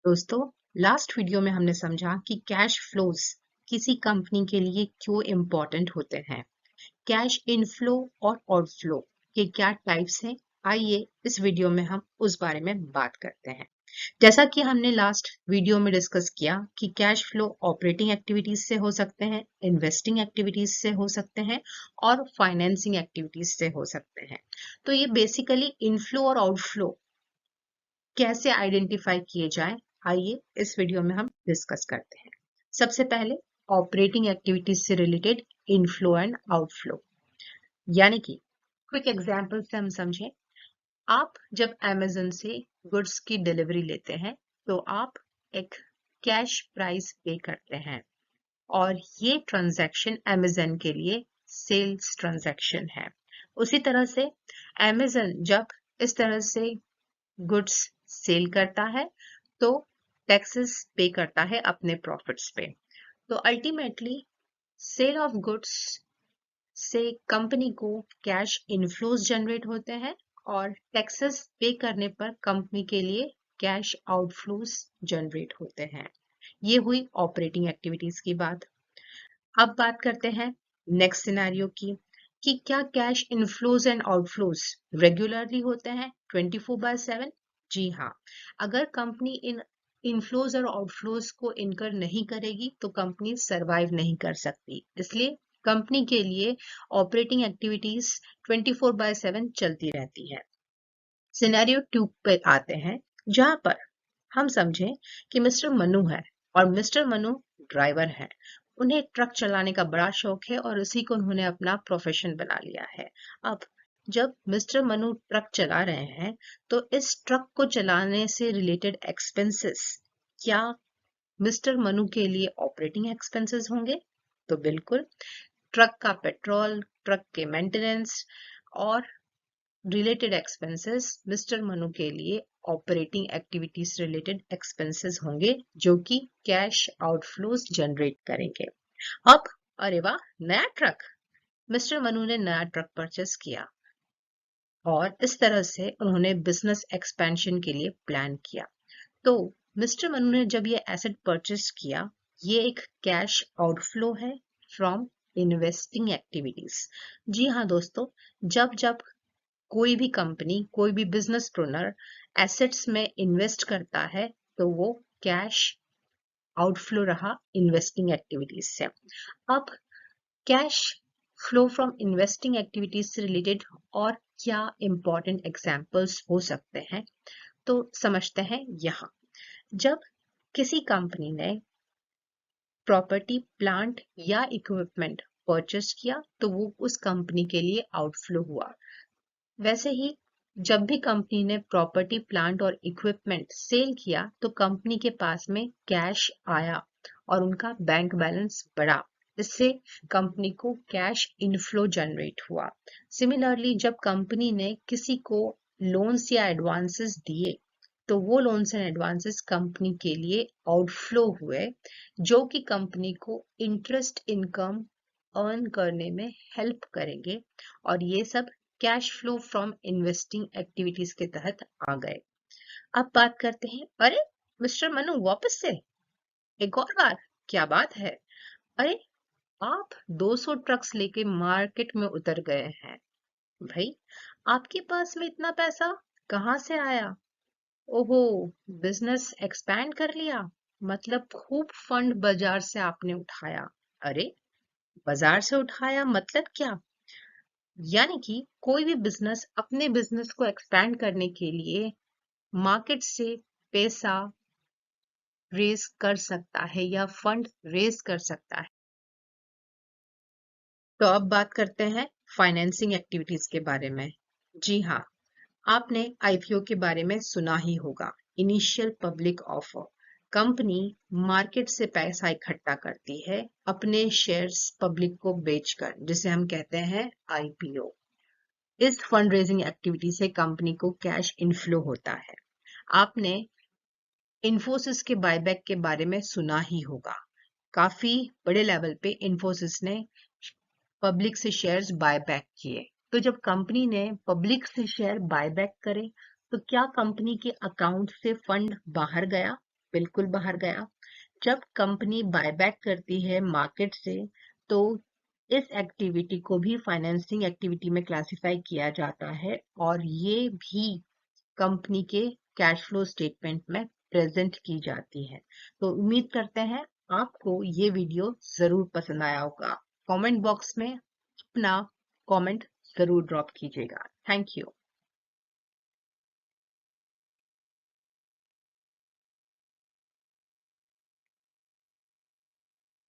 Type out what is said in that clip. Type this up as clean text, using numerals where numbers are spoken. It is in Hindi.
दोस्तों, लास्ट वीडियो में हमने समझा कि कैश फ्लोज किसी कंपनी के लिए क्यों इम्पोर्टेंट होते हैं। कैश इनफ्लो और आउटफ्लो के क्या टाइप्स हैं, आइए इस वीडियो में हम उस बारे में बात करते हैं। जैसा कि हमने लास्ट वीडियो में डिस्कस किया कि कैश फ्लो ऑपरेटिंग एक्टिविटीज से हो सकते हैं, इन्वेस्टिंग एक्टिविटीज से हो सकते हैं और फाइनेंसिंग एक्टिविटीज से हो सकते हैं। तो ये बेसिकली इनफ्लो और आउटफ्लो कैसे आइडेंटिफाई किए जाए, आइए इस वीडियो में हम डिस्कस करते हैं। सबसे पहले ऑपरेटिंग एक्टिविटीज से रिलेटेड इनफ्लो एंड आउटफ्लो, यानी कि क्विक एग्जांपल से हम समझें। आप जब अमेज़न से गुड्स की डिलीवरी लेते हैं तो आप एक कैश प्राइस पे करते हैं और ये ट्रांजैक्शन अमेज़न के लिए सेल्स ट्रांजैक्शन है। उसी तरह से अमेज़न जब इस तरह से गुड्स सेल करता है तो टैक्सेस पे करता है अपने प्रॉफिट्स पे। तो अल्टीमेटली सेल ऑफ गुड्स से कंपनी को कैश इनफ्लोज जनरेट होते हैं और टैक्सेस पे करने पर कंपनी के लिए कैश आउटफ्लोज जनरेट होते हैं। ये हुई ऑपरेटिंग एक्टिविटीज की बात। अब बात करते हैं नेक्स्ट सिनेरियो की कि क्या cash inflows and outflows regularly होते हैं 24/7। जी हाँ, अगर कंपनी इन इनफ्लोज और आउटफ्लोज को इनकर नहीं करेगी तो कंपनी सरवाइव नहीं कर सकती। इसलिए कंपनी के लिए ऑपरेटिंग एक्टिविटीज 24/7 चलती रहती है। सिनेरियो 2 पे आते हैं, जहां पर हम समझें कि मिस्टर मनु है और मिस्टर मनु ड्राइवर है। उन्हें ट्रक चलाने का बड़ा शौक है और उसी को उन्होंने अपना प्रोफेशन बना लिया है। अब जब मिस्टर मनु ट्रक चला रहे हैं तो इस ट्रक को चलाने से रिलेटेड एक्सपेंसेस क्या मिस्टर मनु के लिए ऑपरेटिंग एक्सपेंसेस होंगे? तो बिल्कुल, ट्रक का पेट्रोल, ट्रक के मेंटेनेंस और रिलेटेड एक्सपेंसेस मिस्टर मनु के लिए ऑपरेटिंग एक्टिविटीज रिलेटेड एक्सपेंसेस होंगे जो कि कैश आउटफ्लोज जनरेट करेंगे। अब अरे वाह, नया ट्रक! मिस्टर मनु ने नया ट्रक परचेस किया और इस तरह से उन्होंने बिजनेस एक्सपेंशन के लिए प्लान किया। तो मिस्टर मनु ने जब ये एसेट परचेस किया, ये एक कैश आउटफ्लो है फ्रॉम इन्वेस्टिंग एक्टिविटीज। जी हाँ दोस्तों, जब जब कोई भी कंपनी, कोई भी बिजनेस ओनर एसेट्स में इन्वेस्ट करता है तो वो कैश आउटफ्लो रहा इन्वेस्टिंग एक्टिविटीज से। अब cash flow from investing activities से रिलेटेड और क्या इंपॉर्टेंट एग्जांपल्स हो सकते हैं, तो समझते हैं यहाँ। जब किसी कंपनी ने प्रॉपर्टी, प्लांट या इक्विपमेंट परचेस किया तो वो उस कंपनी के लिए आउटफ्लो हुआ। वैसे ही जब भी कंपनी ने प्रॉपर्टी, प्लांट और इक्विपमेंट सेल किया तो कंपनी के पास में कैश आया और उनका बैंक बैलेंस बढ़ा। इससे कंपनी को कैश इनफ्लो जनरेट हुआ। सिमिलरली जब कंपनी ने किसी को लोन्स या एडवांसेस दिए तो वो लोन्स एंड एडवांसेस कंपनी के लिए आउटफ्लो हुए, जो कि कंपनी को इंटरेस्ट इनकम अर्न करने में हेल्प करेंगे और ये सब cash flow from investing activities के तहत आ गए। अब बात करते हैं, अरे मिस्टर मनु वापस से एक और बार, क्या बात है? अरे आप 200 ट्रक्स लेके मार्केट में उतर गए हैं। भाई, आपके पास में इतना पैसा कहाँ से आया? ओहो, बिजनेस एक्सपैंड कर लिया, मतलब खूब फंड बाजार से आपने उठाया। अरे, बाजार से उठाया मतलब क्या? यानी कि कोई भी बिजनेस अपने बिजनेस को एक्सपैंड करने के लिए मार्केट से पैसा रेज कर सकता है या फंड रेज कर सकता है। तो अब बात करते हैं फाइनेंसिंग एक्टिविटीज के बारे में। जी हाँ, आपने आईपीओ के बारे में सुना ही होगा, initial public offer. Company market से पैसा इकट्ठा करती है अपने शेयर्स पब्लिक को बेचकर, जिसे हम कहते हैं आईपीओ। इस फंड रेजिंग एक्टिविटी से कंपनी को कैश इनफ्लो होता है। आपने इन्फोसिस के बायबैक के बारे में सुना ही होगा। काफी बड़े लेवल पे इन्फोसिस ने पब्लिक से शेयर्स बायबैक किए। तो जब कंपनी ने पब्लिक से शेयर बायबैक करे तो क्या कंपनी के अकाउंट से फंड बाहर गया? बिल्कुल बाहर गया। जब कंपनी बायबैक करती है मार्केट से, तो इस एक्टिविटी को भी फाइनेंसिंग एक्टिविटी में क्लासिफाई किया जाता है और ये भी कंपनी के कैश फ्लो स्टेटमेंट में प्रेजेंट की जाती है। तो उम्मीद करते हैं आपको ये वीडियो जरूर पसंद आया होगा। कमेंट बॉक्स में अपना कमेंट जरूर ड्रॉप कीजिएगा। Thank you.